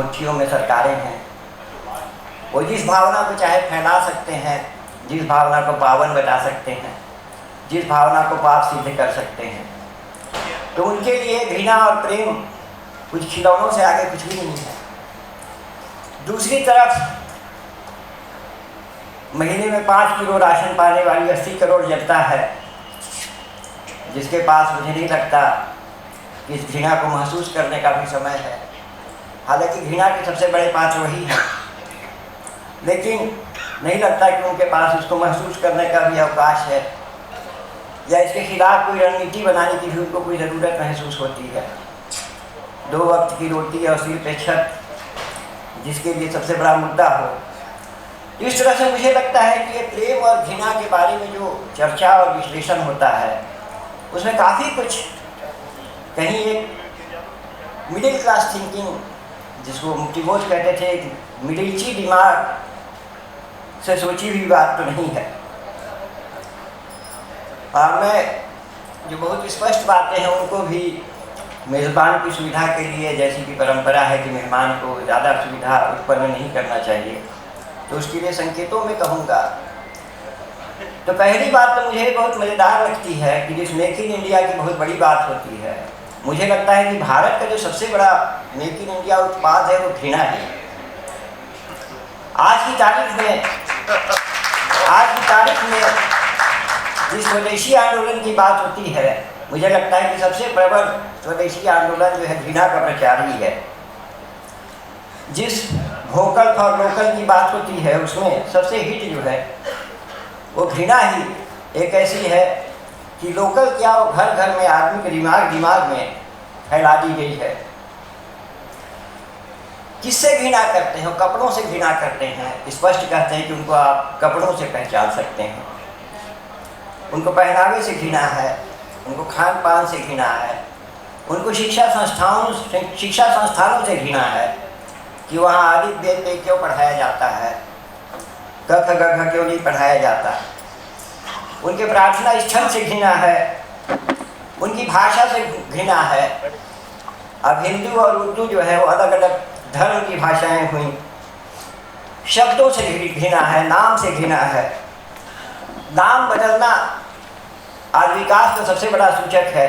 मुट्ठियों में सरकारें हैं। वो जिस भावना को चाहे फैला सकते हैं, जिस भावना को पावन बना सकते हैं, जिस भावना को पाप सिद्ध कर सकते हैं। तो उनके लिए घृणा और प्रेम कुछ खिलौनों से आगे कुछ भी नहीं है। दूसरी तरफ महीने में 5 किलो राशन पाने वाली 80 करोड़ जनता है, जिसके पास मुझे नहीं लगता कि इस घृणा को महसूस करने का भी समय है। हालांकि घृणा के सबसे बड़े पात्र वही हैं, लेकिन नहीं लगता कि उनके पास इसको महसूस करने का भी अवकाश है, या इसके खिलाफ कोई रणनीति बनाने की भी उनको कोई ज़रूरत महसूस होती है। 2 वक्त की रोटी और सिर पे छत, जिसके लिए सबसे बड़ा मुद्दा हो। इस तरह से मुझे लगता है कि ये प्रेम और घृणा के बारे में जो चर्चा और विश्लेषण होता है, उसमें काफ़ी कुछ कहीं एक मिडिल क्लास थिंकिंग, जिसको मुक्तिबोध कहते थे, मिडिलची दिमाग से सोची हुई बात तो नहीं है। और मैं जो बहुत स्पष्ट बातें हैं उनको भी मेज़बान की सुविधा के लिए, जैसी कि परंपरा है कि मेहमान को ज़्यादा सुविधा उत्पन्न नहीं करना चाहिए, तो उसके लिए संकेतों में कहूँगा। तो पहली बात तो मुझे बहुत मज़ेदार लगती है कि जिस मेक इन इंडिया की बहुत बड़ी बात होती है, मुझे लगता है कि भारत का जो सबसे बड़ा मेक इन इंडिया उत्पाद है वो घृणा है। आज की तारीख में जिस स्वदेशी आंदोलन की बात होती है, मुझे लगता है कि सबसे प्रबल स्वदेशी आंदोलन जो है घृणा का प्रचार ही है। जिस वोकल फॉर लोकल की बात होती है, उसमें सबसे हिट जो है वो घृणा ही एक ऐसी है कि लोकल क्या, वो घर घर में आदमी के दिमाग में फैला दी गई है। किससे घृणा करते हैं? कपड़ों से घृणा करते हैं। स्पष्ट कहते हैं कि उनको आप कपड़ों से पहचान सकते हैं। उनको पहनावे से घृणा है, उनको खान पान से घृणा है, उनको शिक्षा संस्थानों से घृणा है कि वहाँ आदि वेद पे क्यों पढ़ाया जाता है, क ख ग घ क्यों नहीं पढ़ाया जाता। उनके प्रार्थना स्थल से घृणा है, उनकी भाषा से घृणा है। अब हिंदू और उर्दू जो है वो अलग अलग धर्म की भाषाएं हुई। शब्दों से घृणा है, नाम से घृणा है। नाम बदलना आज विकास का सबसे बड़ा सूचक है।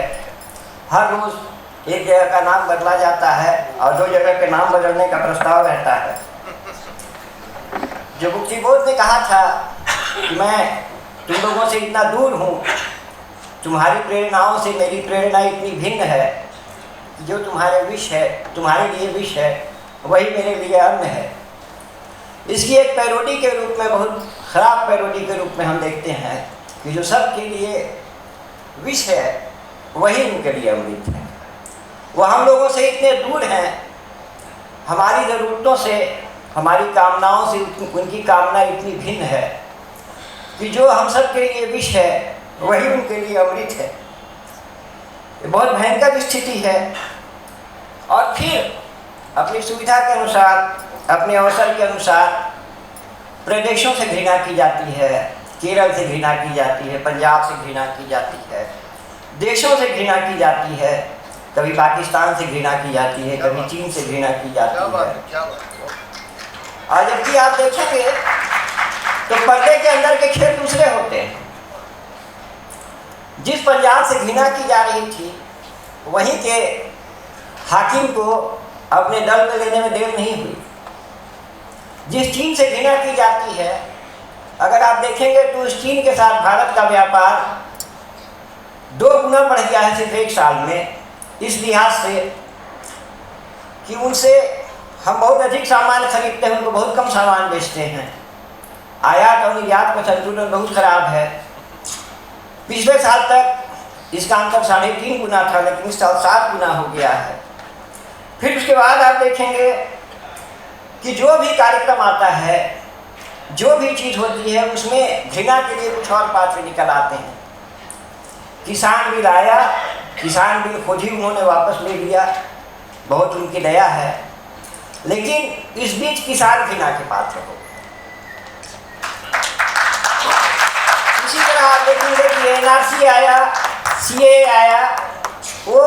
हर रोज़ एक जगह का नाम बदला जाता है और 2 जगह के नाम बदलने का प्रस्ताव रहता है। जो मुक्तिबोध ने कहा था कि मैं तुम लोगों से इतना दूर हूँ, तुम्हारी प्रेरणाओं से मेरी प्रेरणा इतनी भिन्न है कि जो तुम्हारे विष है, तुम्हारे लिए विष है, वही मेरे लिए अन्न है। इसकी एक पैरोडी के रूप में, बहुत ख़राब पैरोडी के रूप में हम देखते हैं कि जो सबके लिए विष है वही उनके लिए अमृत है। वो हम लोगों से इतने दूर हैं, हमारी ज़रूरतों से, हमारी कामनाओं से उनकी कामना इतनी भिन्न है कि जो हम सब के लिए विष है वही उनके लिए अमृत है। ये बहुत भयंकर स्थिति है। और फिर अपनी सुविधा के अनुसार, अपने अवसर के अनुसार प्रदेशों से घृणा की जाती है। केरल से घृणा की जाती है, पंजाब से घृणा की जाती है, देशों से घृणा की जाती है। कभी पाकिस्तान से घृणा की जाती है, कभी चीन से घृणा की जाती है। और जबकि आप देखेंगे तो पर्दे के अंदर के खेल दूसरे होते हैं। जिस पंजाब से घृणा की जा रही थी, वहीं के हाकिम को अपने दल में लेने में देर नहीं हुई। जिस चीन से घृणा की जाती है, अगर आप देखेंगे तो उस चीन के साथ भारत का व्यापार 2 गुना बढ़ गया है सिर्फ 1 साल में, इस लिहाज से कि उनसे हम बहुत अधिक सामान खरीदते हैं, उनको बहुत कम सामान बेचते हैं। आयात और निर्यात का संतुलन बहुत खराब है। पिछले साल तक इसका अंतर 3.5 गुना था, लेकिन इस साल 7 गुना हो गया है। फिर उसके बाद आप देखेंगे कि जो भी कार्यक्रम आता है, जो भी चीज़ होती है, उसमें घृणा के लिए कुछ और पात्र निकल आते हैं। किसान बिल आया, किसान बिल खुद ही उन्होंने वापस ले लिया, बहुत उनकी दया है, लेकिन इस बीच किसान घृणा के पात्र हो। इसी तरह आप देखेंगे कि NRC आया, CAA आया, वो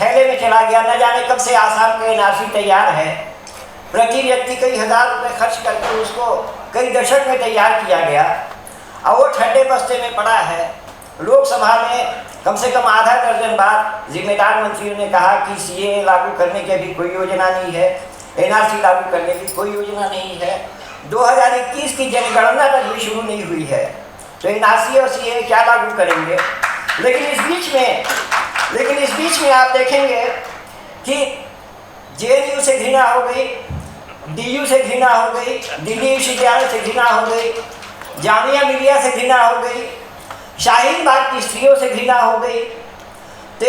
थैले में चला गया। न जाने कब से आसाम का NRC तैयार है, प्रति व्यक्ति कई हजार रुपये खर्च करके उसको कई दशक में तैयार किया गया और वो ठंडे बस्ते में पड़ा है। लोकसभा में कम से कम आधा दर्जन बार जिम्मेदार मंत्रियों ने कहा कि सीए लागू करने की अभी कोई योजना नहीं है, एनआरसी लागू करने की कोई योजना नहीं है, 2021 की जनगणना तक भी शुरू नहीं हुई है, तो एनआरसी और सीए क्या लागू करेंगे। लेकिन इस बीच में आप देखेंगे कि जेएनयू से घृणा हो गई, डीयू से घृणा हो गई, दिल्ली विश्वविद्यालय से घृणा हो गई, जामिया मिलिया से घृणा हो गई, शाहीन बाग की स्त्रियों से घृणा हो गई। तो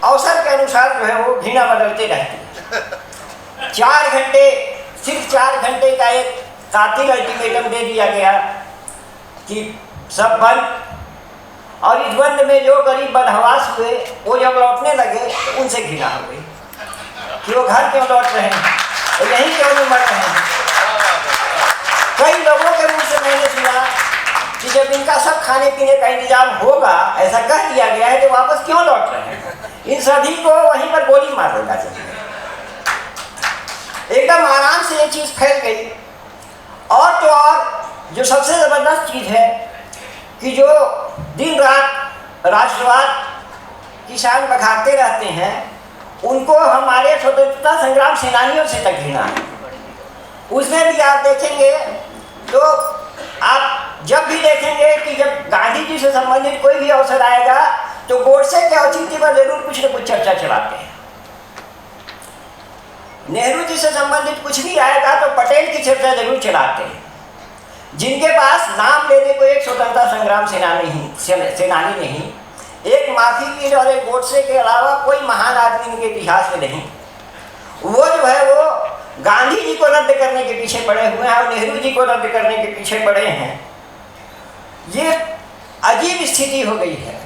अवसर के अनुसार जो है वो घृणा बदलते रहती है। 4 घंटे, सिर्फ 4 घंटे का एक कातिल अल्टीमेटम दे दिया गया कि सब बंद, और इस बंद में जो गरीब बदहवास हुए वो जब लौटने लगे तो उनसे घृणा हो गई कि वो घर क्यों लौट रहे हैं, तो यहीं क्यों नहीं मर रहे हैं। कई लोगों के मुँह से मैंने सुना कि जब इनका सब खाने पीने का इंतजाम होगा, ऐसा कह दिया गया है, तो वापस क्यों लौट रहे हैं। इन सभी को वहीं पर गोली मार देना चाहिए। एकदम आराम से ये चीज़ फैल गई। और तो और जो सबसे ज़बरदस्त चीज़ है कि जो दिन रात राष्ट्रवाद किसान बखाते रहते हैं, उनको हमारे स्वतंत्रता संग्राम सेनानियों से तक घृणा है। उसमें भी आप देखेंगे तो आप जब भी देखेंगे कि जब गांधी जी से संबंधित कोई भी अवसर आएगा तो गोडसे के औचित्य पर जरूर कुछ न कुछ चर्चा चलाते हैं। नेहरू जी से संबंधित कुछ भी आएगा तो पटेल की चर्चा जरूर चलाते हैं, जिनके पास नाम लेने को एक स्वतंत्रता संग्राम सेनानी नहीं, एक माफी वीर और एक गोडसे के अलावा कोई महान आदमी इनके इतिहास में नहीं। वो जो है वो गांधी जी को रद्द करने के पीछे पड़े हुए हैं और नेहरू जी को रद्द करने के पीछे पड़े हैं। ये अजीब स्थिति हो गई है।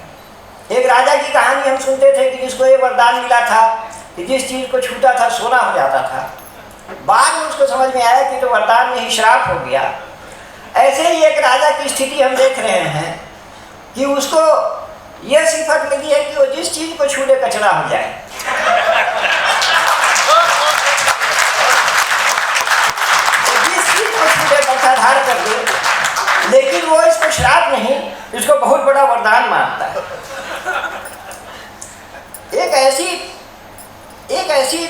एक राजा की कहानी हम सुनते थे कि जिसको ये वरदान मिला था कि जिस चीज़ को छूता था सोना हो जाता था। बाद में उसको समझ में आया कि तो वरदान नहीं श्राप हो गया। ऐसे ही एक राजा की स्थिति हम देख रहे हैं कि उसको यह सिफत मिली है कि वो जिस चीज़ को छू ले कचरा हो जाए। जिस चीज़ को छू ले बरसाधार कर दे, लेकिन वो इसको श्राप नहीं, इसको बहुत बड़ा वरदान मानता है। एक ऐसी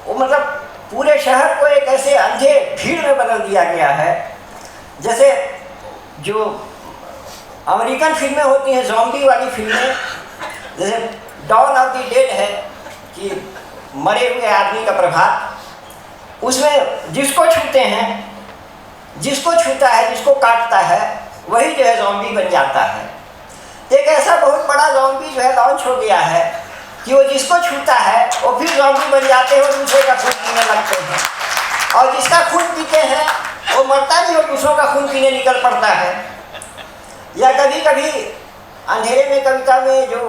मतलब पूरे शहर को एक ऐसे अंधे भीड़ में बदल दिया गया है, जैसे जो अमेरिकन फिल्में होती हैं, ज़ॉम्बी वाली फिल्में, जैसे डॉन ऑफ द डेड है कि मरे हुए आदमी का प्रभात, उसमें जिसको छूते हैं, जिसको छूता है, जिसको काटता है, वही जो है ज़ॉम्बी बन जाता है। एक ऐसा बहुत बड़ा ज़ॉम्बी जो है लॉन्च हो गया है कि वो जिसको छूता है वो फिर ज़ॉम्बी बन जाते हैं और दूसरे का खून पीने लगते हैं, और जिसका खून पीते हैं वो मरता नहीं और दूसरों का खून पीने निकल पड़ता है। या कभी कभी अंधेरे में कविता में जो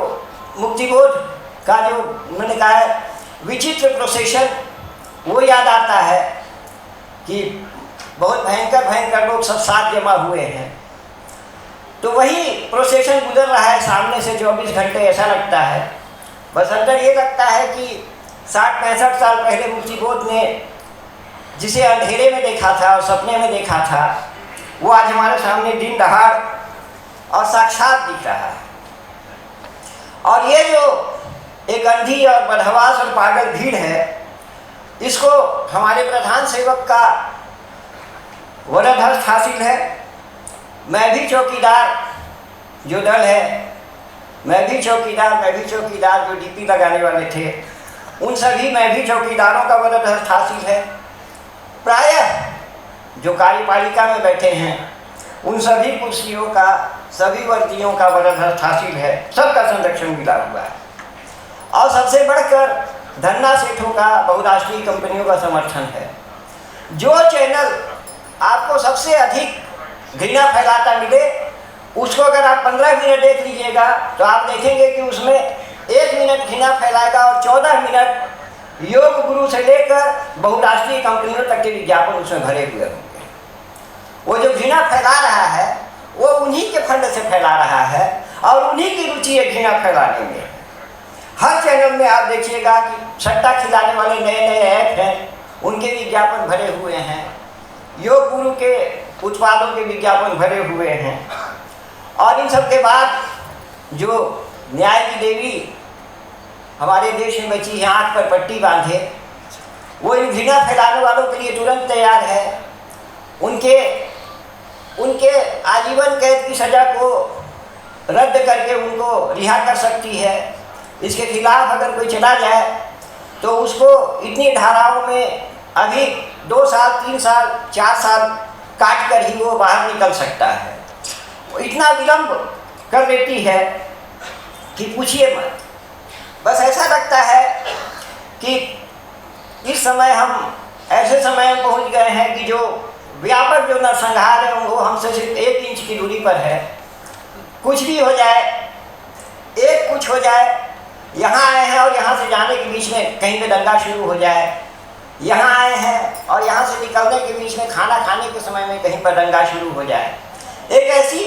मुक्तिबोध का जो मैंने कहा है विचित्र प्रोसेशन, वो याद आता है कि बहुत भयंकर लोग सब साथ जमा हुए हैं। तो वही प्रोसेशन गुजर रहा है सामने से 24 घंटे, ऐसा लगता है। बस अंदर ये लगता है कि 60-65 साल पहले मुक्तिबोध ने जिसे अंधेरे में देखा था और सपने में देखा था, वो आज हमारे सामने दिन दहाड़ और साक्षात दिख रहा है। और ये जो एक अंधी और बदहवास और पागल भीड़ है, इसको हमारे प्रधान सेवक का वरदहस्त हासिल है। मैं भी चौकीदार जो दल है, मैं भी चौकीदार जो डीपी लगाने वाले थे, उन सभी मैं भी चौकीदारों का वरदहस्त हासिल है। प्रायः जो कार्यपालिका में बैठे हैं उन सभी कुर्सियों का, सभी वर्दियों का वरदहस्त हासिल है, सबका संरक्षण मिला हुआ है। और सबसे बढ़कर धन्ना सेठों का, बहुराष्ट्रीय कंपनियों का समर्थन है। जो चैनल आपको सबसे अधिक घृणा फैलाता मिले, उसको अगर आप 15 मिनट देख लीजिएगा तो आप देखेंगे कि उसमें 1 मिनट घृणा फैलाएगा और 14 मिनट योग गुरु से लेकर बहुराष्ट्रीय कंपनियों तक के विज्ञापन उसमें भरे हुए होंगे। वो जो घृणा फैला रहा है वो उन्हीं के फंड से फैला रहा है और उन्हीं की रुचि है घृणा फैलाने में। हर चैनल में आप देखिएगा कि सट्टा खिलाने वाले नए ऐप हैं, उनके विज्ञापन भरे हुए हैं, योग गुरु के उत्पादों के विज्ञापन भरे हुए हैं। और इन सब के बाद जो न्याय की देवी हमारे देश में बची है, आँख पर पट्टी बांधे, वो इन घृणा फैलाने वालों के लिए तुरंत तैयार है। उनके आजीवन कैद की सज़ा को रद्द करके उनको रिहा कर सकती है। इसके खिलाफ अगर कोई चला जाए तो उसको इतनी धाराओं में अभी 2 साल, 3 साल, 4 साल काट कर ही वो बाहर निकल सकता है। वो इतना विलम्ब कर देती है कि पूछिए मत। बस ऐसा लगता है कि इस समय हम ऐसे समय में पहुंच गए हैं कि जो व्यापक जो नरसंहार है वो हमसे सिर्फ 1 इंच की दूरी पर है। कुछ भी हो जाए, कुछ हो जाए, यहाँ आए हैं और यहाँ से जाने के बीच में कहीं पे दंगा शुरू हो जाए, यहाँ आए हैं और यहाँ से निकलने के बीच में खाना खाने के समय में कहीं पर दंगा शुरू हो जाए। एक ऐसी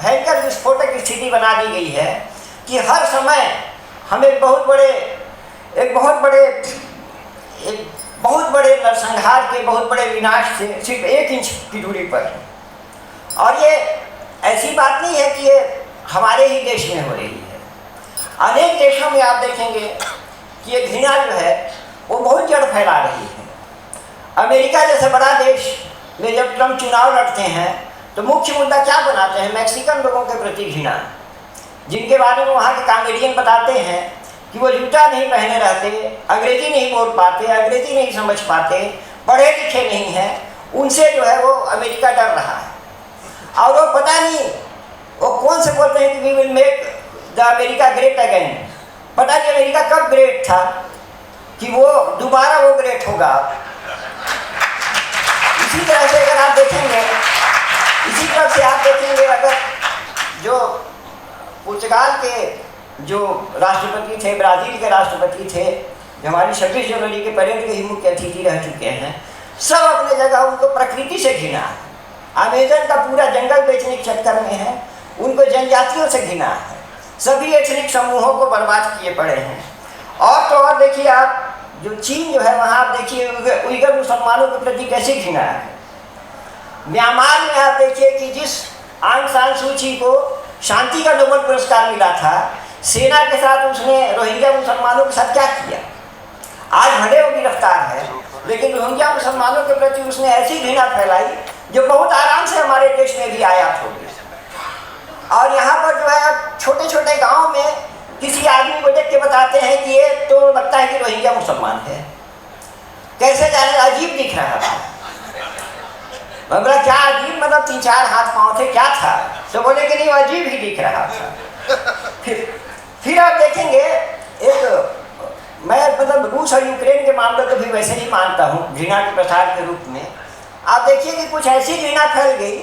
भयंकर विस्फोटक स्थिति बना दी गई है कि हर समय हम एक बहुत बड़े नरसंहार के, बहुत बड़े विनाश से सिर्फ 1 इंच की दूरी पर है। और ये ऐसी बात नहीं है कि ये हमारे ही देश में हो रही है। अनेक देशों में आप देखेंगे कि ये घृणा जो है वो बहुत जड़ फैला रही है। अमेरिका जैसे बड़ा देश में जब ट्रम्प चुनाव लड़ते हैं तो मुख्य मुद्दा क्या बनाते हैं? मैक्सिकन लोगों के प्रति घृणा, जिनके बारे में वहाँ के कॉमेडियन बताते हैं कि वो जूता नहीं पहने रहते, अंग्रेजी नहीं बोल पाते, अंग्रेजी नहीं समझ पाते, पढ़े लिखे नहीं हैं, उनसे जो है वो अमेरिका डर रहा है। और वो पता नहीं वो कौन से बोलते हैं कि we will make the America great again. पता नहीं अमेरिका कब ग्रेट था कि वो दोबारा वो ग्रेट होगा। इसी तरह से अगर आप देखेंगे, इसी तरह से आप देखेंगे अगर जो पुर्तगाल के जो राष्ट्रपति थे, ब्राज़ील के राष्ट्रपति थे, जो हमारी 26 जनवरी के परेड के ही मुख्य अतिथि रह चुके हैं, सब अपने जगह उनको प्रकृति से घृणा है। अमेजन का पूरा जंगल बेचने के चक्कर में है, उनको जनजातियों से घृणा है, सभी एथनिक समूहों को बर्बाद किए पड़े हैं। और तो और देखिए आप, जो चीन जो है वहाँ आप देखिए उइगर मुसलमानों के प्रति कैसी घृणा है। म्यांमार में आप देखिए कि जिस आंग सान सू की को शांति का नोबेल पुरस्कार मिला था, सेना के साथ उसने रोहिंग्या मुसलमानों के साथ क्या किया? आज भले वो गिरफ्तार है, लेकिन रोहिंग्या मुसलमानों के प्रति उसने ऐसी घृणा फैलाई जो बहुत आराम से हमारे देश में भी आयात हो गई। और यहाँ पर जो है छोटे छोटे गाँव में किसी आदमी को देख के बताते हैं कि ये तो लगता है कि रोहिंग्या मुसलमान है। कैसे जाने, अजीब दिख रहा था। मतलब क्या अजीब, मतलब 3-4 हाथ पाँव थे, क्या था? तो बोले कि नहीं वो अजीब ही दिख रहा था। फिर आप देखेंगे मैं मतलब रूस और यूक्रेन के मामले को भी वैसे ही मानता हूँ घृणा के प्रसार के रूप में। आप देखिए कि कुछ ऐसी घृणा फैल गई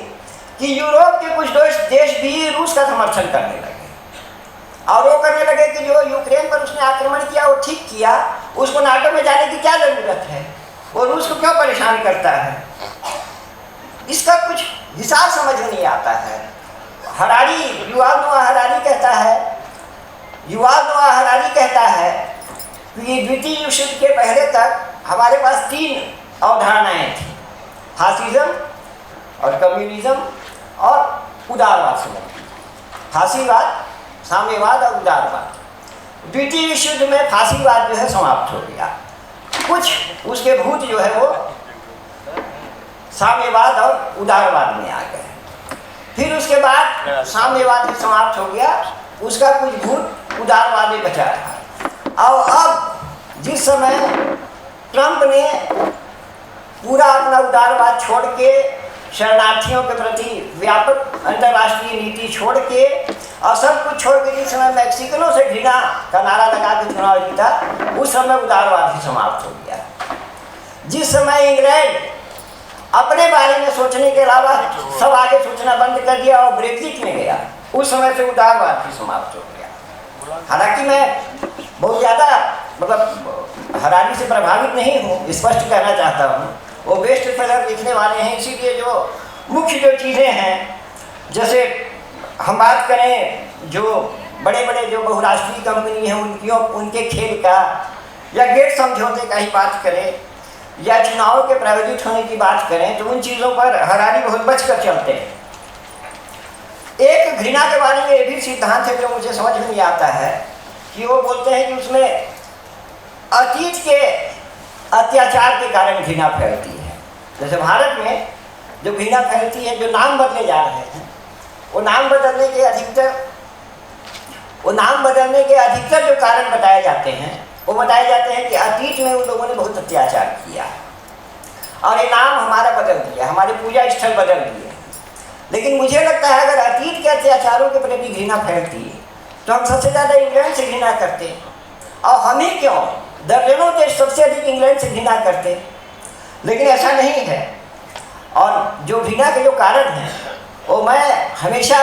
कि यूरोप के कुछ देश भी रूस का समर्थन करने लगे और वो करने लगे कि जो यूक्रेन पर उसने आक्रमण किया वो ठीक किया, उसको नाटो में जाने की क्या ज़रूरत है, वो रूस को क्यों परेशान करता है? इसका कुछ हिसाब समझ में नहीं आता है। युवाल नोआ हरारी कहता है कि द्वितीय विश्व युद्ध के पहले तक हमारे पास 3 अवधारणाएँ थी, फासिज्म और कम्युनिज्म और उदारवाद समझ। फासीवाद, साम्यवाद और उदारवाद। द्वितीय विश्व युद्ध में फासीवाद जो है समाप्त हो गया, कुछ उसके भूत जो है वो साम्यवाद और उदारवाद में आ गए। फिर उसके बाद साम्यवाद भी समाप्त हो गया, उसका कुछ भूत उदारवाद में बचा रहा। और अब जिस समय ट्रंप ने पूरा अपना उदारवाद छोड़ के शरणार्थियों के प्रति व्यापक अंतर्राष्ट्रीय नीति छोड़ के और सब कुछ छोड़ के जिस समय मैक्सिकनों से घृणा का नारा लगा के चुनाव जीता, उस समय उदारवाद ही समाप्त हो गया। जिस समय इंग्लैंड अपने बारे में सोचने के अलावा सब आगे सोचना बंद कर दिया और ब्रेक्जिट में गया, उस समय से उदारवाद भी समाप्त हो गया। हालांकि मैं बहुत ज़्यादा मतलब हरारी से प्रभावित नहीं हूँ, स्पष्ट कहना चाहता हूँ। वो बेस्ट सेलर लिखने वाले हैं, इसीलिए जो मुख्य जो चीज़ें हैं, जैसे हम बात करें जो बड़े बड़े जो बहुराष्ट्रीय कंपनी हैं उनके खेल का, या गेट समझौते का ही बात करें, या चुनाव के प्रायोजित होने की बात करें तो उन चीज़ों पर हरारी बहुत बचकर चलते हैं। एक घृणा के बारे में ये भी सिद्धांत है जो मुझे समझ में नहीं आता है कि वो बोलते हैं कि उसमें अतीत के अत्याचार के कारण घृणा फैलती है। जैसे भारत में जो घृणा फैलती है, जो नाम बदले जा रहे हैं, वो नाम बदलने के अधिकतर जो कारण बताए जाते हैं वो बताए जाते हैं कि अतीत में उन लोगों ने बहुत अत्याचार किया और ये नाम हमारा बदल दिया, हमारे पूजा स्थल बदल दिए। लेकिन मुझे लगता है अगर अतीत के अत्याचारों के प्रति घृणा फैलती तो हम सबसे ज़्यादा इंग्लैंड से घृणा करते, और हम ही क्यों, दर्जनों देश सबसे अधिक इंग्लैंड से घृणा करते। लेकिन ऐसा नहीं है। और जो घृणा के जो कारण हैं वो मैं हमेशा,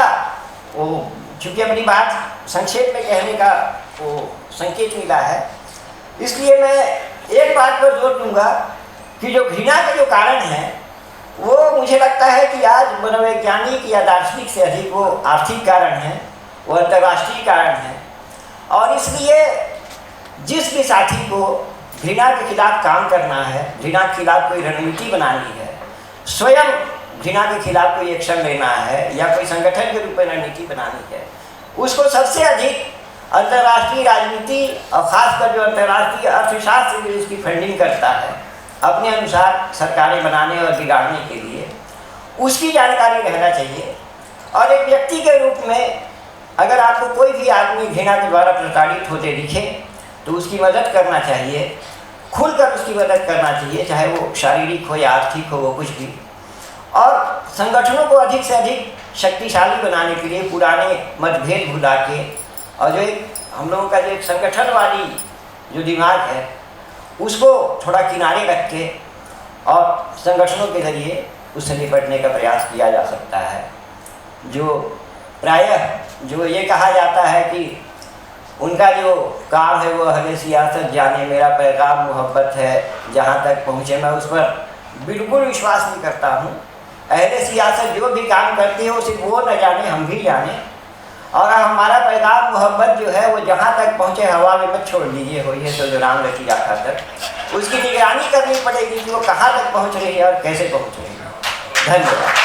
वो चूँकि अपनी बात संक्षेप में कहने का वो संकेत मिला है, इसलिए मैं एक बात पर जोर दूंगा कि जो घृणा के जो कारण हैं वो मुझे लगता है कि आज मनोवैज्ञानिक या दार्शनिक से अधिक वो आर्थिक कारण हैं, वो अंतर्राष्ट्रीय कारण हैं। और इसलिए जिस भी साथी को घृणा के खिलाफ काम करना है, घृणा के खिलाफ कोई रणनीति बनानी है, स्वयं घृणा के खिलाफ कोई एक्शन लेना है या कोई संगठन के रूप में रणनीति बनानी है, उसको सबसे अधिक अंतर्राष्ट्रीय राजनीति और ख़ासकर जो अंतर्राष्ट्रीय अर्थशास्त्र जो इसकी फंडिंग करता है अपने अनुसार सरकारें बनाने और बिगाड़ने के लिए, उसकी जानकारी रहना चाहिए। और एक व्यक्ति के रूप में अगर आपको कोई भी आदमी घृणा के द्वारा प्रताड़ित होते दिखे तो उसकी मदद करना चाहिए, खुलकर उसकी मदद करना चाहिए, चाहे वो शारीरिक हो या आर्थिक हो, वो कुछ भी। और संगठनों को अधिक से अधिक शक्तिशाली बनाने के लिए पुराने मतभेद भुला के, और जो एक हम लोगों का जो एक संगठन वाली जो दिमाग है उसको थोड़ा किनारे रख के और संगठनों के ज़रिए उससे निपटने का प्रयास किया जा सकता है। जो प्रायः जो ये कहा जाता है कि उनका जो काम है वो अहले सियासत जाने, मेरा पैगाम मोहब्बत है जहाँ तक पहुँचे, मैं उस पर बिल्कुल विश्वास नहीं करता हूँ। अहले सियासत जो भी काम करती है वो सिर्फ वो न जाने, हम भी जाने, और हमारा पैगाम मोहब्बत जो है वो जहाँ तक पहुँचे हवा में मत छोड़ दीजिए, होइए तो जो राम रखी जाता तक उसकी निगरानी करनी पड़ेगी कि वो कहाँ तक पहुँच रही है और कैसे पहुँच रही है। धन्यवाद।